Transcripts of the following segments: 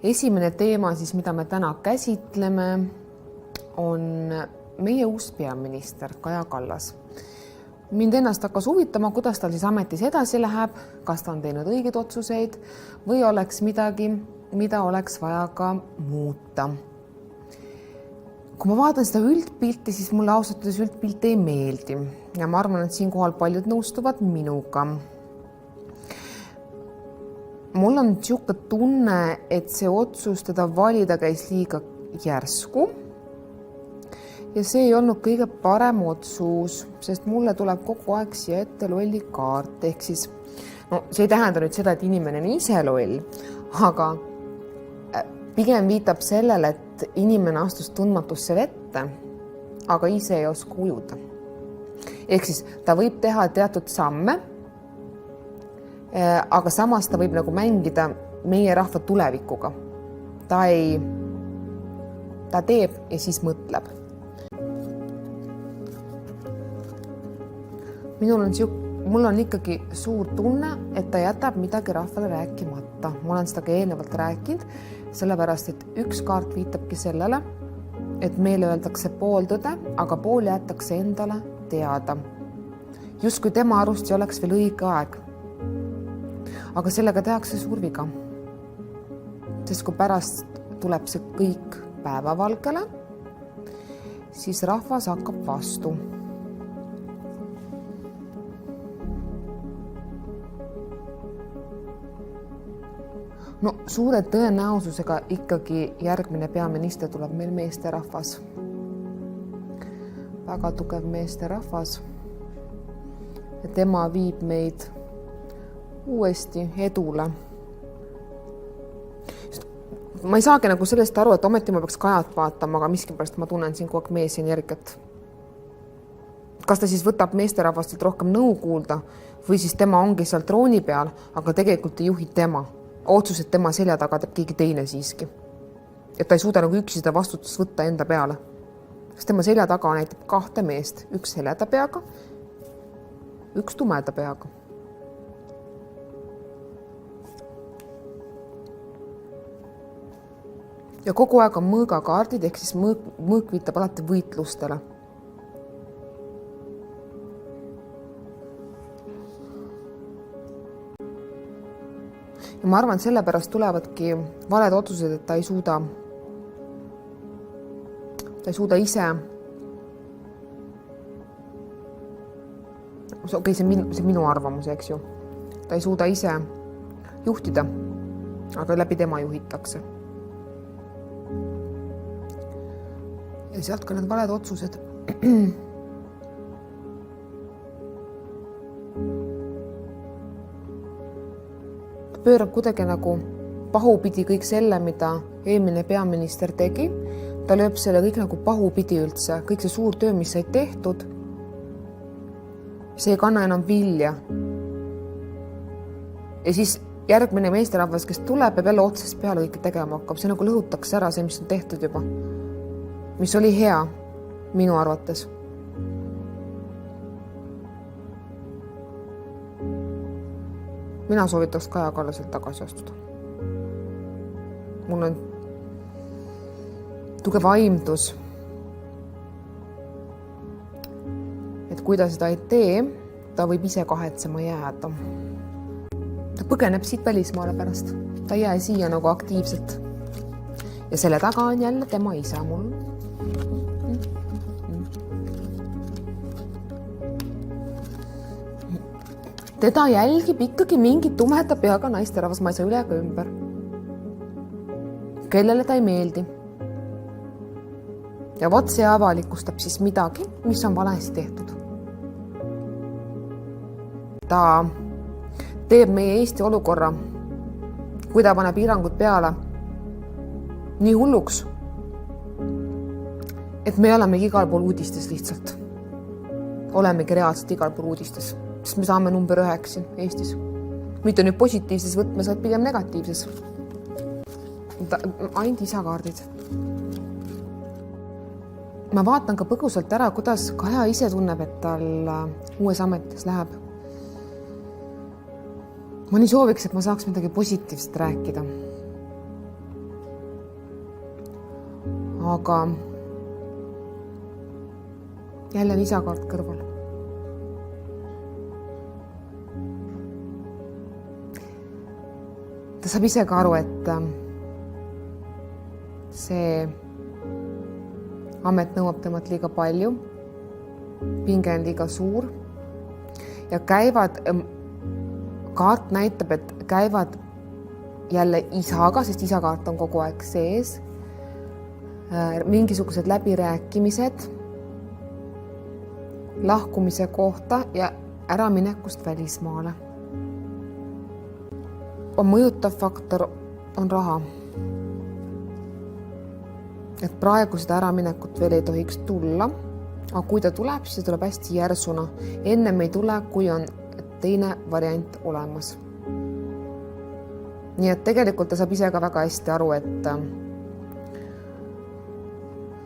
Esimene teema siis, mida me täna käsitleme, on meie uus peaminister Kaja Kallas. Mind ennast hakkas huvitama, kuidas tal siis ametis edasi läheb, kas ta on teinud õigeid otsuseid või oleks midagi, mida oleks vaja ka muuta. Kui ma vaatan seda üldpilti, siis mulle ausalt öeldes üldpilt ei meeldi ja ma arvan, et siinkohal paljud nõustuvad minuga. Mul on niisugune tunne, et see otsus teda valida käis liiga järsku ja see ei olnud kõige parem otsus, sest mulle tuleb kogu aeg siia ette lolli kaart. Ehk siis, see ei tähenda nüüd seda, et inimene on ise loll, aga pigem viitab sellele, et inimene astus tundmatusse vette, aga ise ei oska ujuda. Ehk siis ta võib teha teatud samme, aga samas ta võib nagu mängida meie rahva tulevikuga. Ta teeb ja siis mõtleb. Mul on ikkagi suur tunne, et ta jätab midagi rahvale rääkimata. Ma olen seda ka eelnevalt rääkinud, sellepärast, et üks kaart viitabki sellele, et meile öeldakse pooltõde, aga pool jäetakse endale teada. Just kui tema arust ei oleks veel õige aeg. Aga sellega tehakse suur viga. Sest kui pärast tuleb see kõik päevavalgele, siis rahvas hakkab vastu. Suure tõenäosusega ikkagi järgmine peaminister tuleb meil meesterahvas. Väga tugev meesterahvas. Ja tema viib meid uuesti edule. Ma ei saagi nagu sellest aru, et ometi ma peaks Kajat vaatama, aga miskipärast ma tunnen siin kogu aeg meesenergiat. Kas ta siis võtab meesterahvastelt rohkem nõu kuulda või siis tema ongi seal trooni peal, aga tegelikult ei juhi tema. Otsused tema selja taga teeb keegi teine siiski. Et ta ei suuda nagu üksi seda vastutust võtta enda peale. Sest tema selja taga näitab kahte meest. Üks heleda peaga, üks tumeda peaga. Ja kogu aeg on mõõgakaardid, ehk siis mõõk viitab alati võitlustele. Ja ma arvan, et sellepärast tulevadki valed otsused, et ta ei suuda ise. See on minu arvamus, eks ju. Ta ei suuda ise juhtida, aga läbi tema juhitakse. Ja sealt ka need valed otsused. Pöörab kuidagi nagu pahupidi kõik selle, mida eelmine peaminister tegi. Ta lööb selle kõik nagu pahupidi üldse. Kõik see suur töö, mis sai tehtud, see ei kanna enam vilja. Ja siis järgmine meesterahvas, kes tuleb, peab jälle otsast peale kõike tegema hakkab. See nagu lõhutakse ära see, mis on tehtud juba. Mis oli hea minu arvates. Mina soovitaks Kaja Kallaselt tagasi astuda. Mul on tugev aimdus, et kui ta seda ei tee, ta võib ise kahetsema jääda. Ta põgeneb siit välismaale pärast. Ta ei jää siia nagu aktiivselt. Ja selle taga on jälle tema isa mul. Teda jälgib ikkagi mingi tumeda peaga naisterahvas, ma ei saa üle ega ümber. Kellele ta ei meeldi. Ja vot see avalikustab siis midagi, mis on valesti tehtud. Ta teeb meie Eesti olukorra, kui ta paneb piirangud peale, nii hulluks, et me olemegi igal pool uudistes lihtsalt. Olemegi reaalselt igal pool uudistes. Sest me saame number 9 Eestis. Mitte nüüd positiivses võtmes, vaid pigem negatiivses. Ainult isakaardid. Ma vaatan ka põgusalt ära, kuidas Kaja ise tunneb, et tal uues ametis läheb. Ma nii sooviks, et ma saaks midagi positiivset rääkida. aga jälle on isakaart kõrval. ta saab ise ka aru, et see amet nõuab temalt liiga palju, pinge on liiga suur ja kaart näitab, et käivad jälle isaga, sest isakaart on kogu aeg sees, mingisugused läbirääkimised lahkumise kohta ja äraminekust välismaale. Mõjutav faktor on raha. Et praegu seda äraminekut veel ei tohiks tulla, aga kui ta tuleb, siis tuleb hästi järsuna. Ennem ei tule, kui on teine variant olemas. Nii et tegelikult ta saab ise ka väga hästi aru, et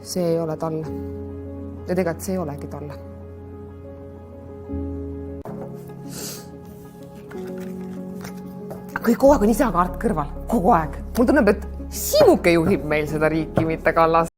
see ei ole talle. Ja tegelikult see ei olegi talle. Kui kogu aeg on isakaart kõrval, kogu aeg. Mul tunneb, et Simuke juhib meil seda riiki, mitte Kallas.